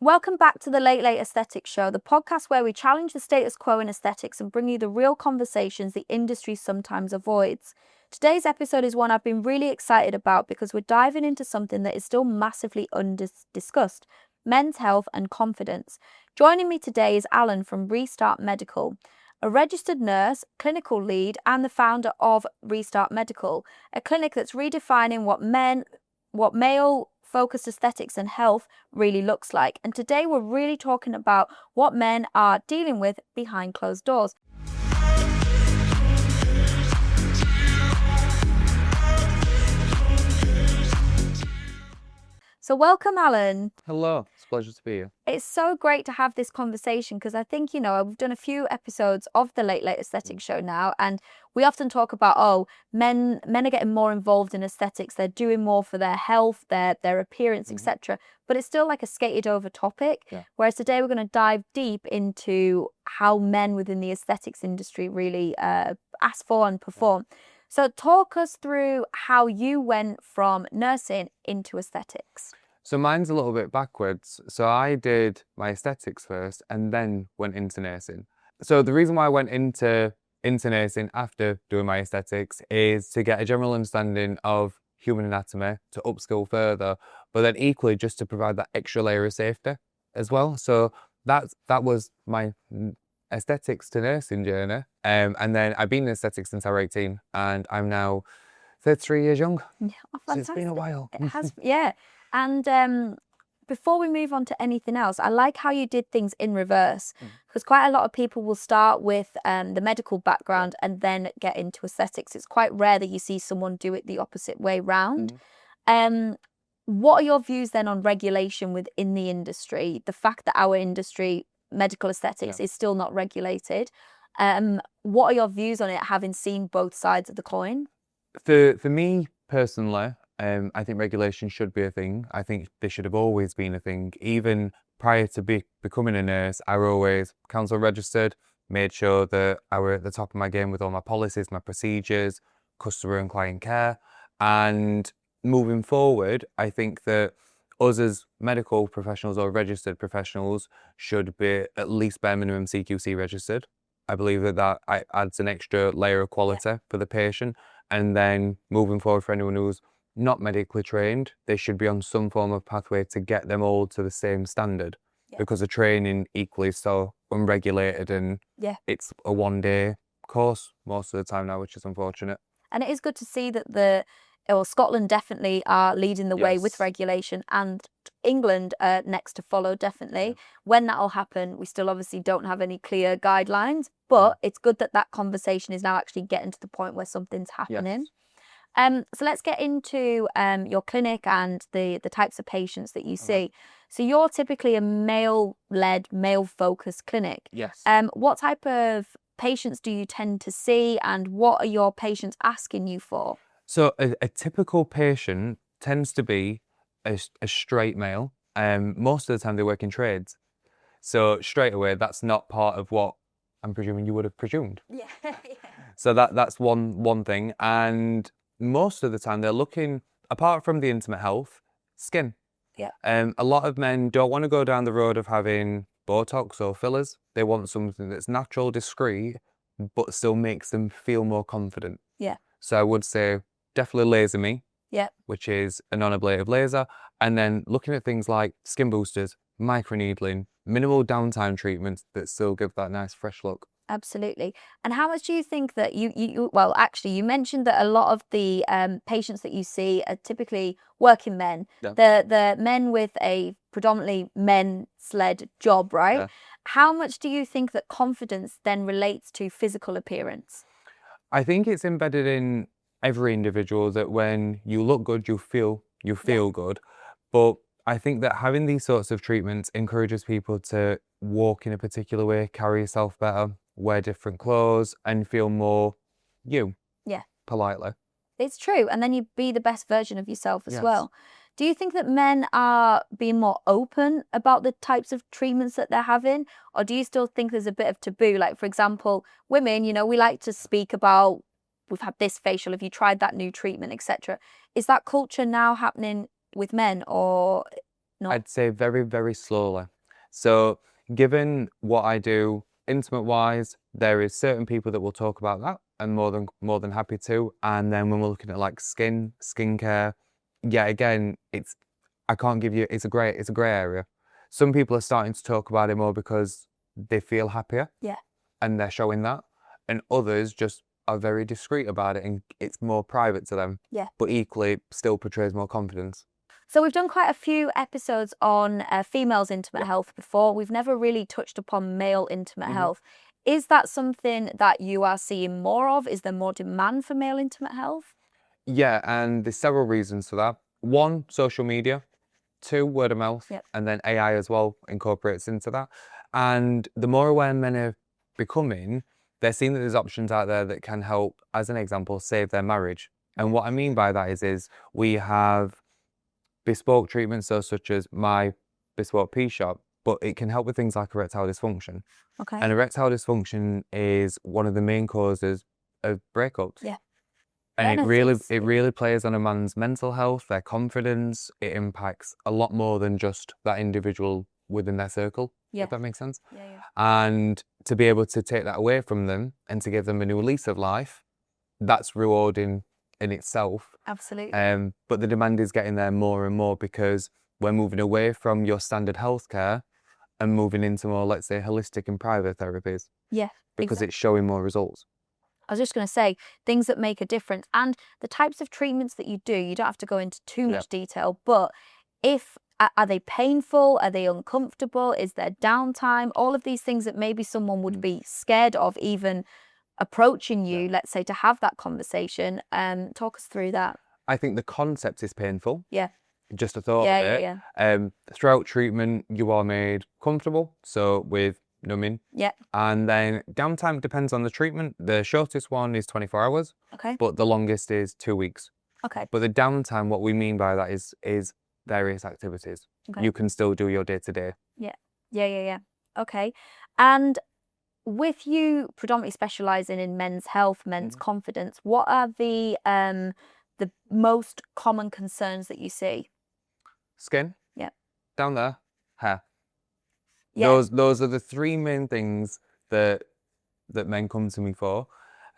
Welcome back to the Late Aesthetics Show, the podcast where we challenge the status quo in aesthetics and bring you the real conversations the industry sometimes avoids. Today's episode is one I've been really excited about because we're diving into something that is still massively undiscussed: men's health and confidence. Joining me today is Alan from Restart Medical, a registered nurse, clinical lead, and the founder of Restart Medical, a clinic that's redefining what male-focused aesthetics and health really looks like. And today we're really talking about what men are dealing with behind closed doors. So welcome, Alan. Hello, it's a pleasure to be here. It's so great to have this conversation because I think, we've done a few episodes of the Late Aesthetics Show now, and we often talk about, men are getting more involved in aesthetics, they're doing more for their health, their appearance, etc. But it's still like a skated over topic. Yeah. Whereas today we're going to dive deep into how men within the aesthetics industry really ask for and perform. Yeah. So talk us through how you went from nursing into aesthetics. So mine's a little bit backwards. So I did my aesthetics first and then went into nursing. So the reason why I went into nursing after doing my aesthetics is to get a general understanding of human anatomy, to upskill further, but then equally just to provide that extra layer of safety as well. So that was my aesthetics to nursing journey. And then I've been in aesthetics since I was 18 and I'm now 33 years young. Yeah, so it's been a while. It has, yeah. And before we move on to anything else, I like how you did things in reverse, because quite a lot of people will start with the medical background and then get into aesthetics. It's quite rare that you see someone do it the opposite way round. What are your views then on regulation within the industry? The fact that our industry, medical aesthetics, is still not regulated. What are your views on it, having seen both sides of the coin? For me personally, I think regulation should be a thing. I think they should have always been a thing. Even prior to becoming a nurse, I was always council registered, made sure that I were at the top of my game with all my policies, my procedures, customer and client care. And moving forward, I think that us as medical professionals or registered professionals should be at least bare minimum CQC registered. I believe that adds an extra layer of quality for the patient. And then moving forward, for anyone who's not medically trained, they should be on some form of pathway to get them all to the same standard, because the training equally is so unregulated and it's a one-day course most of the time now, which is unfortunate. And it is good to see that Scotland definitely are leading the way with regulation, and England next to follow, definitely. Yeah. When that'll happen, we still obviously don't have any clear guidelines, but it's good that that conversation is now actually getting to the point where something's happening. Yes. So let's get into your clinic and the types of patients that you see. So you're typically a male-led, male-focused clinic. Yes. What type of patients do you tend to see, and what are your patients asking you for? So a typical patient tends to be a straight male. Most of the time they work in trades. So straight away, that's not part of what I'm presuming you would have presumed. Yeah. So that's one thing. And most of the time they're looking, apart from the intimate health, skin. Yeah. A lot of men don't want to go down the road of having Botox or fillers. They want something that's natural, discreet, but still makes them feel more confident. Yeah. So I would say definitely laser me, which is a non-ablative laser. And then looking at things like skin boosters, microneedling, minimal downtime treatments that still give that nice fresh look. Absolutely. And how much do you think that you mentioned that a lot of the patients that you see are typically working men, the men with a predominantly men-led job, right? Yeah. How much do you think that confidence then relates to physical appearance? I think it's embedded in every individual that when you look good, you feel good. But I think that having these sorts of treatments encourages people to walk in a particular way, carry yourself better, wear different clothes, and feel more you. Yeah. Politely. It's true. And then you be the best version of yourself as well. Do you think that men are being more open about the types of treatments that they're having? Or do you still think there's a bit of taboo? Like, for example, women, we like to speak about, we've had this facial, have you tried that new treatment, etc. Is that culture now happening with men, or Not I'd say very, very slowly. So given what I do intimate-wise, there is certain people that will talk about that and more than happy to. And then when we're looking at like skincare, yeah, again, I can't give you, it's a grey area. Some people are starting to talk about it more because they feel happier. Yeah. And they're showing that. And others just are very discreet about it and it's more private to them. Yeah. But equally still portrays more confidence. So we've done quite a few episodes on females' intimate health before. We've never really touched upon male intimate health. Is that something that you are seeing more of? Is there more demand for male intimate health? Yeah, and there's several reasons for that. One, social media. Two, word of mouth. Yep. And then AI as well incorporates into that. And the more aware men are becoming, they're seeing that there's options out there that can help, as an example, save their marriage. And what I mean by that is we have bespoke treatments, so such as my bespoke P shop, but it can help with things like erectile dysfunction. Okay. And erectile dysfunction is one of the main causes of breakups. Yeah. And Yeah, it really plays on a man's mental health, their confidence. It impacts a lot more than just that individual within their circle, Yeah. if that makes sense. Yeah. And to be able to take that away from them and to give them a new lease of life, that's rewarding in itself. Absolutely. But the demand is getting there more and more because we're moving away from your standard healthcare and moving into more, let's say, holistic and private therapies. Yeah. Because it's showing more results. I was just going to say things that make a difference and the types of treatments that you do, you don't have to go into too much detail, but are they painful? Are they uncomfortable? Is there downtime? All of these things that maybe someone would be scared of even approaching you, let's say, to have that conversation. Talk us through that. I think the concept is painful. Yeah. Just a thought of it. Yeah. Throughout treatment, you are made comfortable. So with numbing. Yeah. And then downtime depends on the treatment. The shortest one is 24 hours. Okay. But the longest is 2 weeks. Okay. But the downtime, what we mean by that is various activities. Okay. You can still do your day-to-day. Yeah. Okay. And with you predominantly specialising in men's health, men's confidence, what are the most common concerns that you see? Skin. Yeah. Down there. Hair. Yeah. Those are the three main things that men come to me for.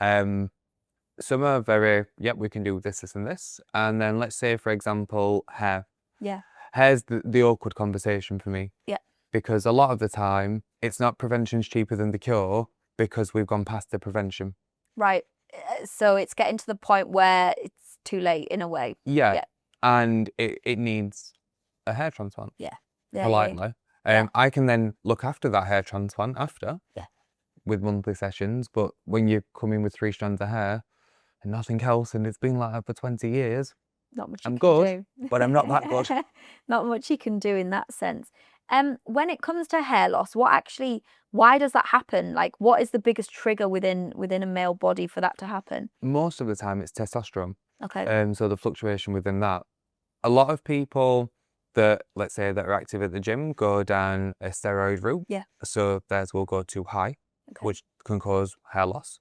Some are very, we can do this, this and this. And then let's say, for example, hair. Yeah. Hair's the awkward conversation for me. Yeah. Because a lot of the time, it's not prevention's cheaper than the cure because we've gone past the prevention. Right. So it's getting to the point where it's too late in a way. Yeah. And it needs a hair transplant. Yeah. Politely. I can then look after that hair transplant after with monthly sessions. But when you come in with 3 strands of hair and nothing else, and it's been like that for 20 years, not much I'm you can good, do. but I'm not that good. Not much you can do in that sense. When it comes to hair loss, why does that happen? Like, what is the biggest trigger within a male body for that to happen? Most of the time, it's testosterone. Okay. So the fluctuation within that. A lot of people that, let's say, that are active at the gym go down a steroid route. Yeah. So theirs will go too high, which can cause hair loss.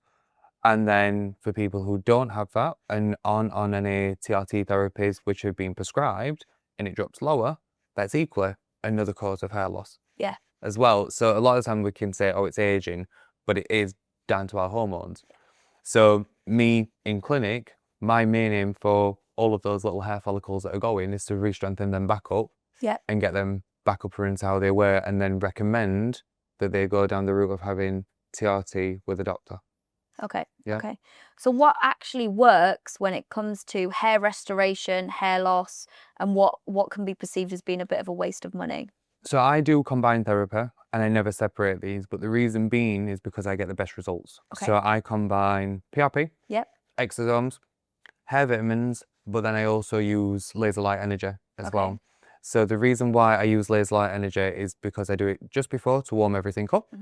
And then for people who don't have that and aren't on any TRT therapies which have been prescribed and it drops lower, that's equally another cause of hair loss. Yeah. As well. So a lot of the time we can say, oh, it's aging, but it is down to our hormones. So me in clinic, my main aim for all of those little hair follicles that are going is to re-strengthen them back up and get them back up into how they were, and then recommend that they go down the route of having TRT with a doctor. Okay. Yeah. Okay. So what actually works when it comes to hair restoration, hair loss, and what can be perceived as being a bit of a waste of money? So I do combined therapy and I never separate these, but the reason being is because I get the best results. Okay. So I combine PRP, exosomes, hair vitamins, but then I also use laser light energy as well. So the reason why I use laser light energy is because I do it just before to warm everything up,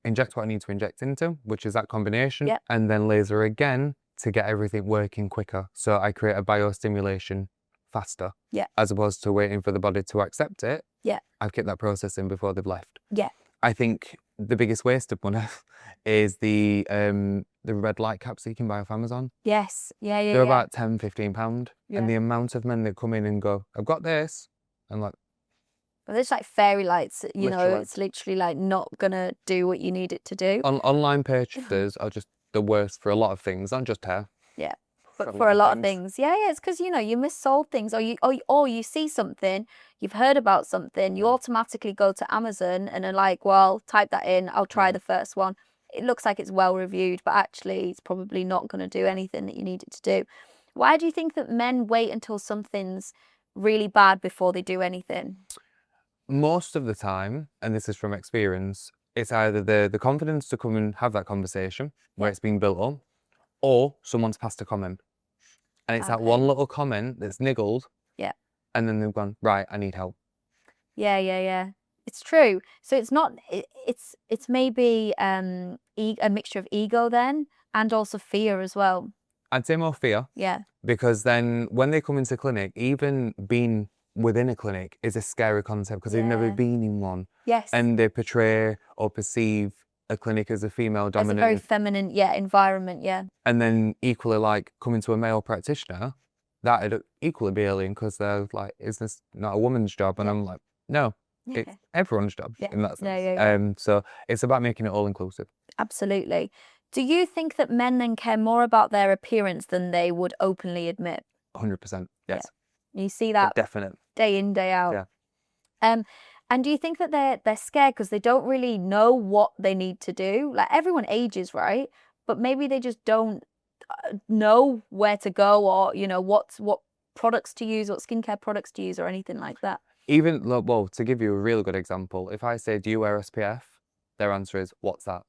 inject what I need to inject into, which is that combination, and then laser again to get everything working quicker. So I create a biostimulation faster, as opposed to waiting for the body to accept it. I've kept that process in before they've left. I think the biggest waste of money is the red light caps that you can buy off Amazon. Yes. They're about £10, £15. And the amount of men that come in and go, I've got this. I'm like, But it's like fairy lights, you know, Literally. it's literally like not gonna do what you need it to do. Online purchases are just the worst for a lot of things, not just hair. Yeah. But for a lot of things. Yeah, it's because, you know, you missold things, or you see something, you've heard about something, you automatically go to Amazon and are like, well, type that in, I'll try the first one. It looks like it's well reviewed, but actually it's probably not going to do anything that you need it to do. Why do you think that men wait until something's really bad before they do anything? Most of the time, and this is from experience, it's either the confidence to come and have that conversation where it's being built up, or someone's passed a comment. And it's that one little comment that's niggled. Yeah. And then they've gone, right, I need help. Yeah. It's true. So it's not, it's maybe a mixture of ego then, and also fear as well. I'd say more fear. Yeah. Because then when they come into clinic, even being within a clinic is a scary concept because they've never been in one. Yes. And they portray or perceive a clinic as a female dominant. As a very feminine, environment, yeah. And then equally like coming to a male practitioner, that'd equally be alien because they're like, is this not a woman's job? And I'm like, no, it's everyone's job in that sense. So it's about making it all inclusive. Absolutely. Do you think that men then care more about their appearance than they would openly admit? 100%, yes. Yeah. You see that definite day in, day out. Yeah. And do you think that they're scared because they don't really know what they need to do? Like everyone ages, right? But maybe they just don't know where to go, or you know what products to use, what skincare products to use, or anything like that. Even well, to give you a really good example, if I say, "Do you wear SPF?" their answer is, "What's that?"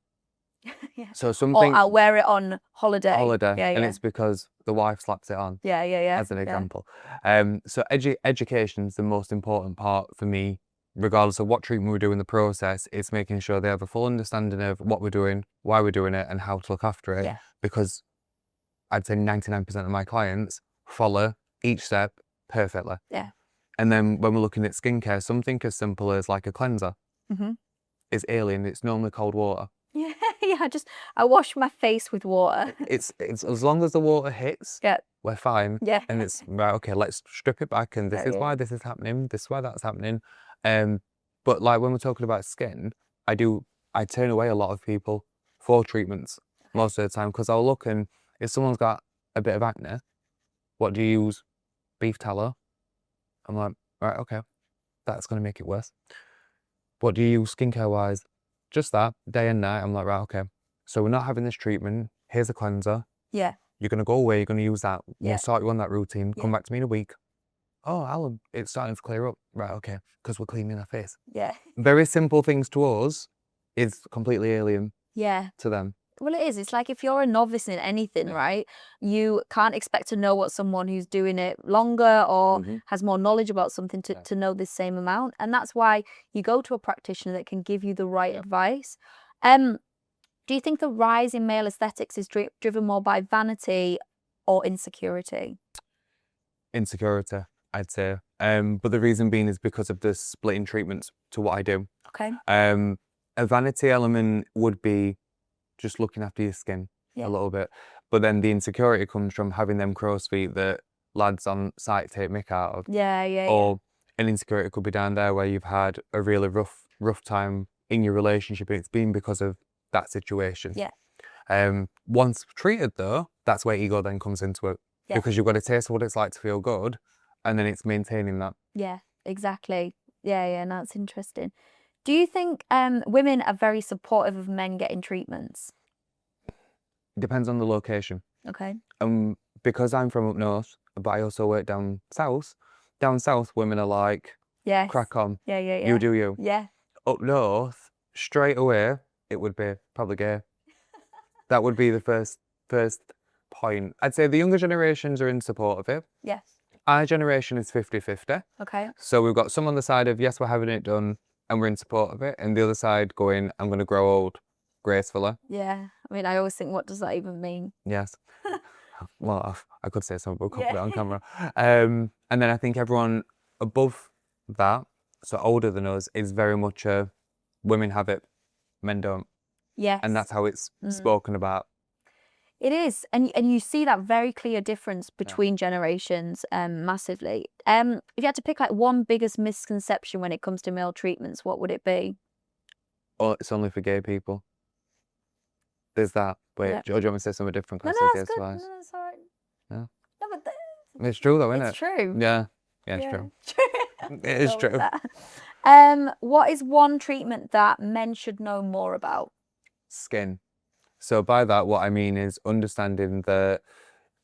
Yeah. So something. Or I'll wear it on holiday. And it's because the wife slaps it on. Yeah. As an example. So education's the most important part for me, regardless of what treatment we do in the process. It's making sure they have a full understanding of what we're doing, why we're doing it, and how to look after it. Yeah. Because I'd say 99% of my clients follow each step perfectly. Yeah. And then when we're looking at skincare, something as simple as like a cleanser is alien. It's normally cold water. Yeah. I wash my face with water. It's as long as the water hits, we're fine. Yeah. And it's right, okay, let's strip it back, and this is why this is happening, this is why that's happening. But like when we're talking about skin, I turn away a lot of people for treatments most of the time because I'll look, and if someone's got a bit of acne, what do you use? Beef tallow? I'm like, right, okay, that's going to make it worse. What do you use skincare wise? Just that, day and night. I'm like, right, okay. So we're not having this treatment. Here's a cleanser. Yeah. You're going to go away. You're going to use that. We'll start you on that routine. Come back to me in a week. Oh, Alan, it's starting to clear up. Right, okay. Because we're cleaning our face. Yeah. Very simple things to us is completely alien to them. Well, it is. It's like if you're a novice in anything, right? You can't expect to know what someone who's doing it longer or has more knowledge about something to know the same amount. And that's why you go to a practitioner that can give you the right advice. Do you think the rise in male aesthetics is driven more by vanity or insecurity? Insecurity, I'd say. But the reason being is because of the splitting treatments to what I do. Okay. A vanity element would be just looking after your skin a little bit. But then the insecurity comes from having them crow's feet that lads on site take mick out of. Or an insecurity could be down there where you've had a really rough time in your relationship. It's been because of that situation. Once treated though, that's where ego then comes into it. Because you've got to taste what it's like to feel good, and then it's maintaining that. Yeah, exactly. Yeah, no, it's interesting. Do you think women are very supportive of men getting treatments? Depends on the location. Okay. Because I'm from up north, but I also work down south. Down south, women are like, crack on. Yeah. You do you. Yeah. Up north, straight away, it would be probably gay. That would be the first point. I'd say the younger generations are in support of it. Yes. Our generation is 50-50. Okay. So we've got some on the side of, yes, we're having it done and we're in support of it. And the other side going, I'm going to grow old gracefully. Yeah. I mean, I always think, what does that even mean? Yes. Well, I could say something, but we'll put it on camera. And then I think everyone above that, so older than us, is very much women have it, men don't. Yes. And that's how it's spoken about. It is, and you see that very clear difference between generations, massively. If you had to pick like one biggest misconception when it comes to male treatments, what would it be? Oh, it's only for gay people. There's that. Wait, Yeah. do you want me to say something different? No, 'Cause no, I that's said good. yes twice. No, that's all right. Yeah. No, but It's true though, isn't it's it? true. Yeah. Yeah, it's Yeah. true. It is Go with true. that. What is one treatment that men should know more about? Skin. So by that, what I mean is understanding that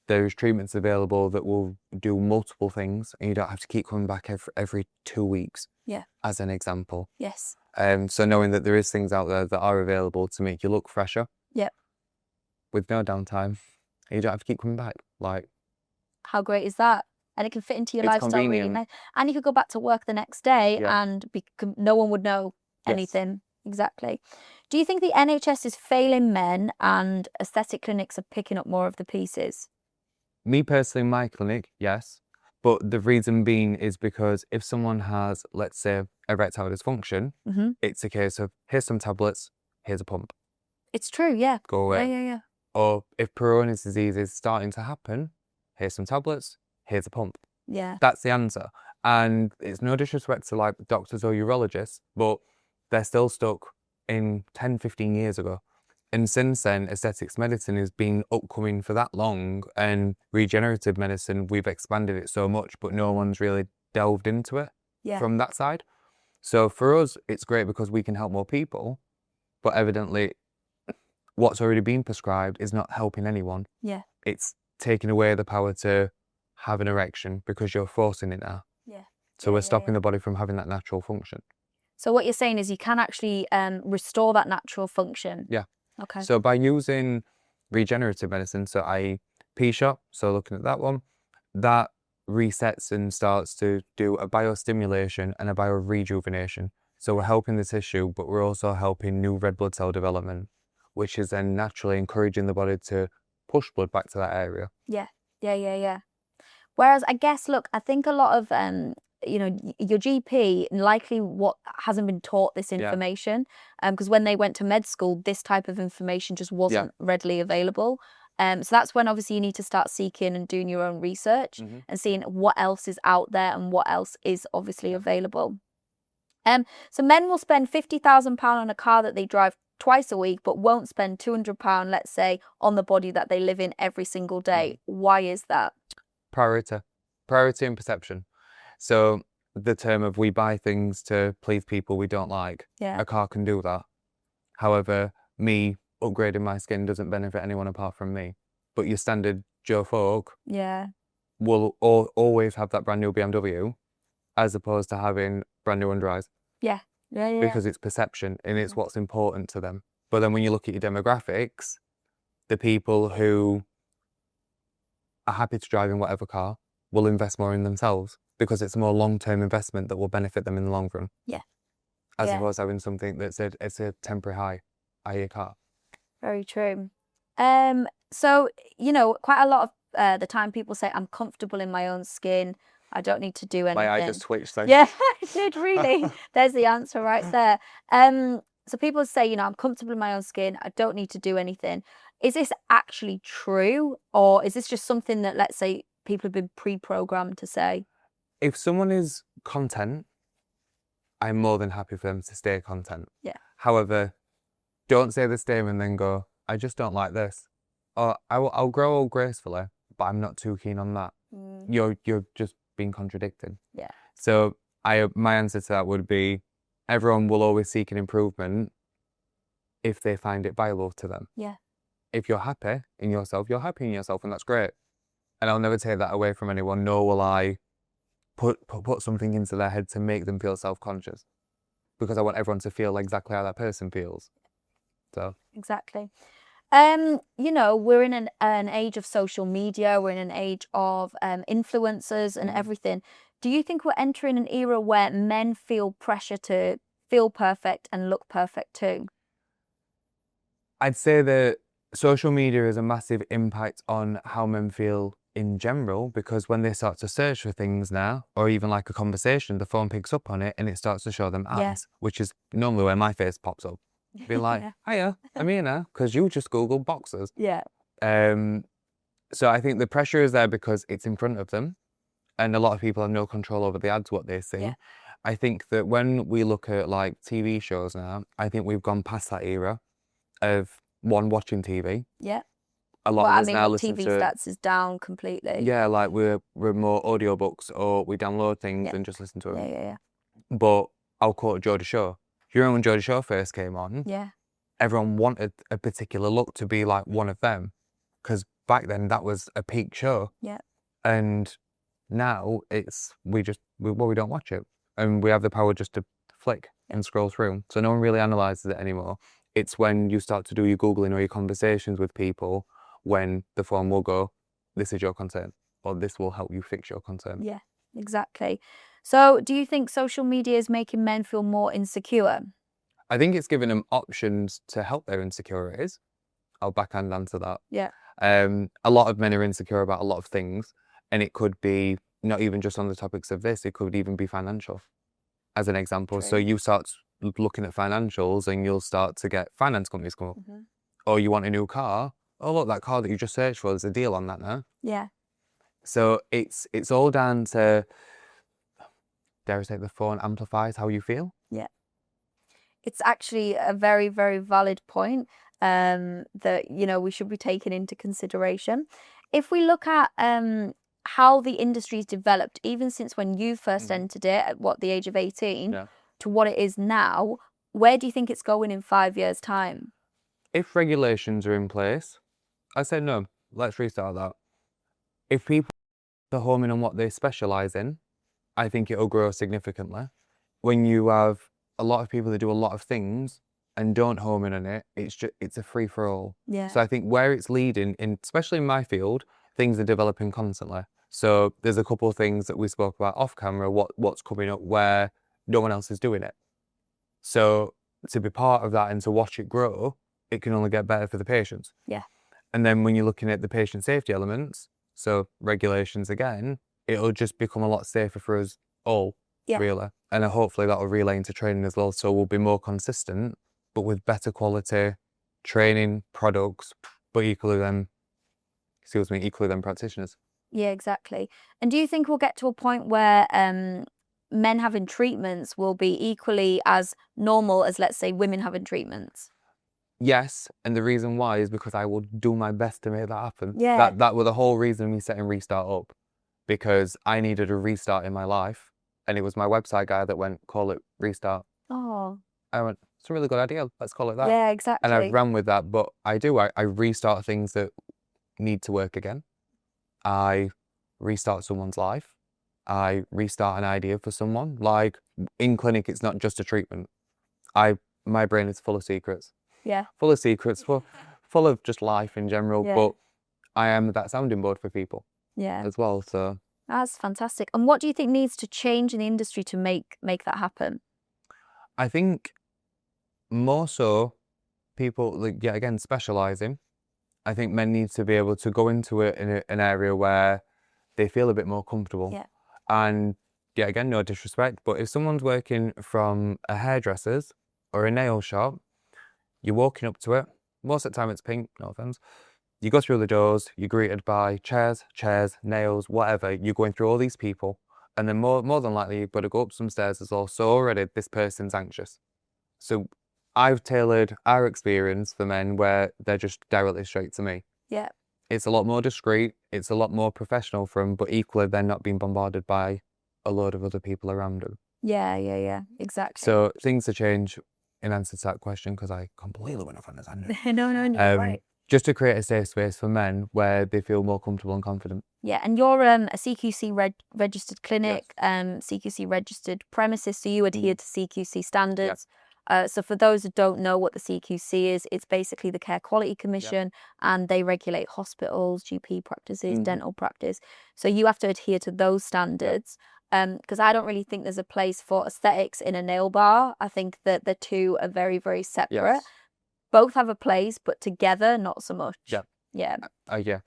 there's treatments available that will do multiple things, and you don't have to keep coming back every 2 weeks. Yeah. As an example. Yes. So knowing that there is things out there that are available to make you look fresher. Yep. With no downtime, and you don't have to keep coming back. Like, how great is that? And it can fit into your It's lifestyle really convenient. nice. And you could go back to work the next day Yeah. and no one would know Yes. anything. Exactly. Do you think the NHS is failing men and aesthetic clinics are picking up more of the pieces? me personally, my clinic, yes. But the reason being is because if someone has, let's say, erectile dysfunction, Mm-hmm. it's a case of here's some tablets, here's a pump, It's true, yeah. go away. Yeah. Or if Peyronie's disease is starting to happen, here's some tablets, here's a pump. Yeah. That's the answer. And it's no disrespect to like doctors or urologists, but they're still stuck in 10, 15 years ago. And since then, aesthetics medicine has been upcoming for that long, and regenerative medicine, we've expanded it so much, but no one's really delved into it Yeah. from that side. So for us, it's great because we can help more people, but evidently what's already been prescribed is not helping anyone. Yeah. It's taking away the power to have an erection because you're forcing it now. Yeah. So Yeah, we're stopping yeah. the body from having that natural function. So what you're saying is you can actually restore that natural function. Yeah. Okay. So by using regenerative medicine, so i.e. P-shot, so looking at that one, that resets and starts to do a biostimulation and a biorejuvenation. So we're helping the tissue, but we're also helping new red blood cell development, which is then naturally encouraging the body to push blood back to that area. Yeah. Whereas I guess, look, I think a lot of your GP likely hasn't been taught this information, because when they went to med school, this type of information just wasn't readily available. So that's when obviously you need to start seeking and doing your own research and seeing what else is out there and what else is obviously available. So men will spend £50,000 on a car that they drive twice a week, but won't spend £200, let's say, on the body that they live in every single day. Why is that? Priority and perception. So the term of we buy things to please people we don't like. Yeah. A car can do that. However, me upgrading my skin doesn't benefit anyone apart from me. But your standard Joe folk will always have that brand new BMW as opposed to having brand new under eyes. Yeah. Because it's perception and it's what's important to them. But then when you look at your demographics, the people who are happy to drive in whatever car will invest more in themselves because it's a more long-term investment that will benefit them in the long run. Yeah. As opposed to having something that's it's a temporary high, i.e. car. Very true. So, quite a lot of the time people say, I'm comfortable in my own skin. I don't need to do anything. My eye just twitched then. Yeah, I did really. There's the answer right there. So people say, I'm comfortable in my own skin. I don't need to do anything. Is this actually true? Or is this just something that, let's say, people have been pre-programmed to say? If someone is content, I'm more than happy for them to stay content. Yeah. However, don't say the statement and then go, I just don't like this. Or I'll grow old gracefully, but I'm not too keen on that. You're just being contradicted. Yeah. So my answer to that would be everyone will always seek an improvement if they find it viable to them. Yeah. If you're happy in yourself, you're happy in yourself, and that's great. And I'll never take that away from anyone, nor will I put something into their head to make them feel self-conscious, because I want everyone to feel exactly how that person feels. So exactly. We're in an age of social media. We're in an age of influencers and everything. Do you think we're entering an era where men feel pressure to feel perfect and look perfect too? I'd say that social media has a massive impact on how men feel in general, because when they start to search for things now, or even like a conversation, the phone picks up on it and it starts to show them ads, which is normally where my face pops up. Be like, hiya, I'm here now, because you just Googled boxers. Yeah. So I think the pressure is there because it's in front of them, and a lot of people have no control over the ads, what they see. Yeah. I think that when we look at like TV shows now, I think we've gone past that era of one watching TV. Yeah. A lot Well, of I us mean, now the listen TV to stats is down completely. yeah, like we're more audiobooks or we download things Yeah. and just listen to them. Yeah. But I'll quote Geordie Shore. You remember when Geordie Shore first came on? Yeah. Everyone wanted a particular look to be like one of them, because back then that was a peak show. Yeah. And now it's we don't watch it, and we have the power just to flick and scroll through. So no one really analyzes it anymore. It's when you start to do your Googling or your conversations with people when the phone will go, this is your content, or this will help you fix your content. Yeah, exactly. So do you think social media is making men feel more insecure? I think it's giving them options to help their insecurities. I'll backhand answer that. Yeah. A lot of men are insecure about a lot of things, and it could be not even just on the topics of this, it could even be financial, as an example. True. So you start looking at financials and you'll start to get finance companies come up. Mm-hmm. Or you want a new car. Oh, look, that car that you just searched for, there's a deal on that now. Yeah. So it's all down to, dare I say, the phone amplifies how you feel. Yeah. It's actually a very, very valid point that, you know, we should be taking into consideration. If we look at how the industry's developed, even since when you first entered it at the age of 18 to what it is now, where do you think it's going in 5 years' time? If regulations are in place, I say no, let's restart that. If people are homing on what they specialise in, I think it'll grow significantly. When you have a lot of people that do a lot of things and don't home in on it, it's a free for all. Yeah. So I think where it's leading, especially in my field, things are developing constantly. So there's a couple of things that we spoke about off camera, what's coming up where no one else is doing it. So to be part of that and to watch it grow, it can only get better for the patients. Yeah. And then when you're looking at the patient safety elements, so regulations again, it'll just become a lot safer for us all, really. And hopefully that'll relay into training as well. So we'll be more consistent, but with better quality training, products, but equally them practitioners. Yeah, exactly. And do you think we'll get to a point where men having treatments will be equally as normal as, let's say, women having treatments? Yes, and the reason why is because I will do my best to make that happen. Yeah. That was the whole reason of me setting Restart up, because I needed a restart in my life, and it was my website guy that went, call it Restart. Oh. I went, it's a really good idea, let's call it that. Yeah, exactly. And I ran with that, but I restart things that need to work again. I restart someone's life. I restart an idea for someone. Like in clinic, it's not just a treatment. My brain is full of secrets. Yeah. Full of secrets, full of just life in general. Yeah. But I am that sounding board for people. Yeah. As well. So that's fantastic. And what do you think needs to change in the industry to make that happen? I think more so people, like, again, specialising. I think men need to be able to go into it in an area where they feel a bit more comfortable. Yeah. And again, no disrespect, but if someone's working from a hairdresser's or a nail shop, you're walking up to it. Most of the time it's pink, no offence. You go through the doors, you're greeted by chairs, nails, whatever. You're going through all these people. And then more than likely, you've got to go up some stairs as well. So already this person's anxious. So I've tailored our experience for men where they're just directly straight to me. Yeah. It's a lot more discreet. It's a lot more professional for them, but equally they're not being bombarded by a load of other people around them. Yeah, exactly. So things to change in answer to that question, because I completely went off on a tangent. No, you're right. Just to create a safe space for men where they feel more comfortable and confident. Yeah, and you're a CQC registered clinic, yes. CQC registered premises, so you adhere to CQC standards. So for those who don't know what the CQC is, it's basically the Care Quality Commission, and they regulate hospitals, GP practices, dental practice. So you have to adhere to those standards. Because I don't really think there's a place for aesthetics in a nail bar. I think that the two are very, very separate. Yes. Both have a place, but together, not so much. Yeah.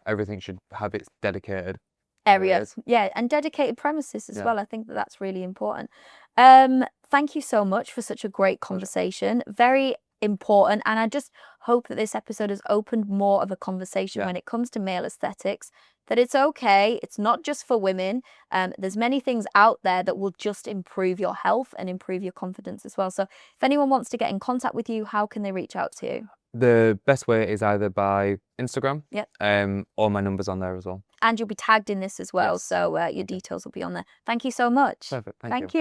Everything should have its dedicated areas. Yeah, and dedicated premises as well. I think that's really important. Thank you so much for such a great conversation. Very important. And I just hope that this episode has opened more of a conversation when it comes to male aesthetics, that it's okay. It's not just for women. There's many things out there that will just improve your health and improve your confidence as well. So if anyone wants to get in contact with you, how can they reach out to you? The best way is either by Instagram, Yep. or my number's on there as well. And you'll be tagged in this as well. Yes. So your details will be on there. Thank you so much. Perfect. Thank you.